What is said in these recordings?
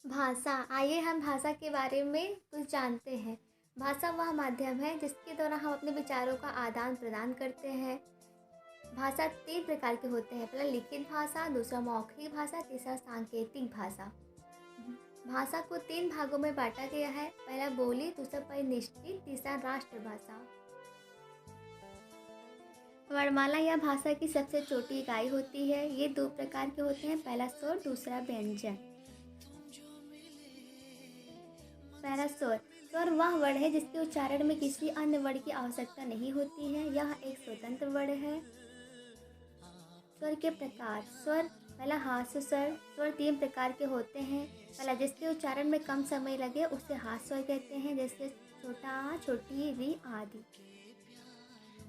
भाषा। आइए हम भाषा के बारे में कुछ जानते हैं। भाषा वह माध्यम है जिसके द्वारा हम अपने विचारों का आदान प्रदान करते हैं। भाषा 3 प्रकार के होते हैं। पहला लिखित भाषा, दूसरा मौखिक भाषा, तीसरा सांकेतिक भाषा। भाषा को 3 भागों में बांटा गया है। पहला बोली, दूसरा परिनिष्ठित, तीसरा राष्ट्रभाषा। वर्णमाला या भाषा की सबसे छोटी इकाई होती है। ये 2 प्रकार के होते हैं, पहला स्वर, दूसरा व्यंजन। पहला स्वर। स्वर वह वर्ण है जिसके उच्चारण में किसी अन्य वर्ण की आवश्यकता नहीं होती है। यह एक स्वतंत्र वर्ण है। स्वर के प्रकार। स्वर। पहला हास्य स्वर। स्वर 3 प्रकार के होते हैं। पहला जिसके उच्चारण में कम समय लगे उसे हास्य स्वर कहते हैं, जैसे छोटा आ, छोटी री आदि।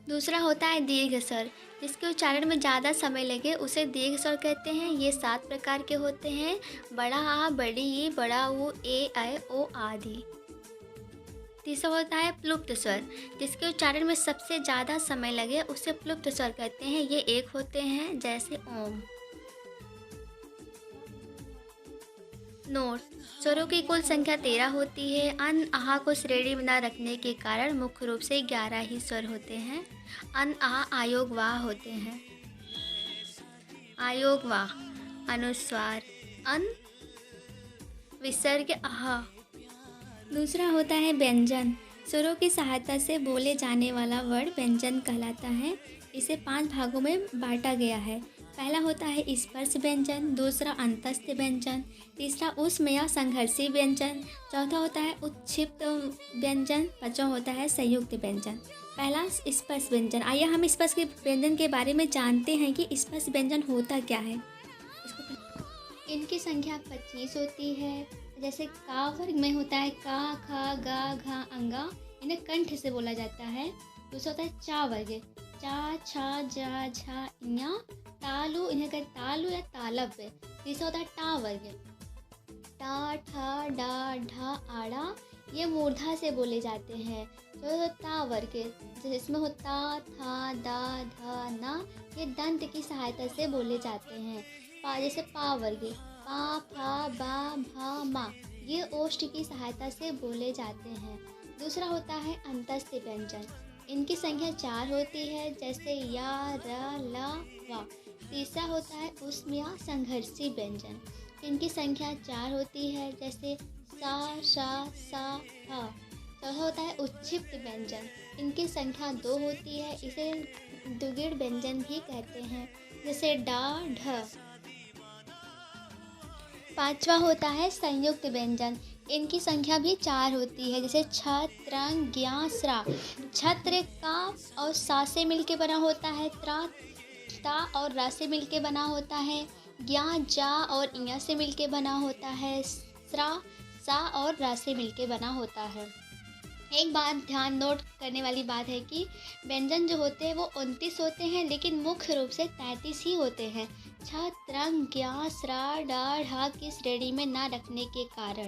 दूसरा होता है दीर्घ स्वर। जिसके उच्चारण में ज़्यादा समय लगे उसे दीर्घ स्वर कहते हैं। ये 7 प्रकार के होते हैं। बड़ा आ, बड़ी ई, बड़ा ऊ, ए, ऐ, ओ आदि। तीसरा होता है प्लुप्त स्वर। जिसके उच्चारण में सबसे ज़्यादा समय लगे उसे प्लुप्त स्वर कहते हैं। ये एक होते हैं, जैसे ओम। नोट। स्वरों की कुल संख्या 13 होती है। अन आहा को श्रेणी में न रखने के कारण मुख्य रूप से 11 ही स्वर होते हैं। अन आहा आयोग वाह होते हैं। आयोग वाह। अनुस्वार अन, विसर्ग आहा। दूसरा होता है व्यंजन। स्वरों की सहायता से बोले जाने वाला वर्ण व्यंजन कहलाता है। इसे 5 भागों में बांटा गया है। पहला होता है स्पर्श व्यंजन, दूसरा अंतस्थ व्यंजन, तीसरा ऊष्म या संघर्षी व्यंजन, चौथा होता है उत्क्षिप्त व्यंजन, पांचवा होता है संयुक्त व्यंजन। पहला स्पर्श व्यंजन। आइए हम स्पर्श के व्यंजन के बारे में जानते हैं कि स्पर्श व्यंजन होता क्या है। इनकी संख्या 25 होती है। जैसे का वर्ग में होता है का, खा, गा, घा, अंगा, इन्हें कंठ से बोला जाता है। दूसरा होता है चा वर्ग। चा, छा, जा, झा, इया, तालु, इन्हें कहते तालु या तालव्य। तीसरा होता है टा वर्ग। टा, ठा, डा, ढा, आड़ा, ये मूर्धा से बोले जाते हैं। तो ता वर्ग, जिसमें होता था, दा, धा, ना, ये दंत की सहायता से बोले जाते हैं। जैसे पा वर्ग। पा, फा, बा, भा, मा, ये ओष्ठ की सहायता से बोले जाते हैं। दूसरा होता है अंतस्थ व्यंजन। इनकी संख्या 4 होती है, जैसे या, र, ला, वा। तीसरा होता है ऊष्म या संघर्षी व्यंजन। इनकी संख्या 4 होती है, जैसे सा, शा, सा, हा। चौथा होता है उत्क्षिप्त व्यंजन। इनकी संख्या 2 होती है। इसे दुगिड़ व्यंजन भी कहते हैं, जैसे डा, ढ। पांचवा होता है संयुक्त व्यंजन। इनकी संख्या भी 4 होती है, जैसे छ, त्रंग, ज्ञा, स्रा। छत्र का और सा से मिलके बना होता है। त्रा, ता और रा से मिलके बना होता है। ज्ञा, जा और इया से मिलके बना होता है। स्रा, सा और रा से मिलके बना होता है। एक बात ध्यान नोट करने वाली बात है कि व्यंजन जो होते हैं वो 29 होते हैं, लेकिन मुख्य रूप से 33 ही होते हैं। छ, त्रंग, ज्ञा, स्रा, डा, ढा की श्रेणी में ना रखने के कारण।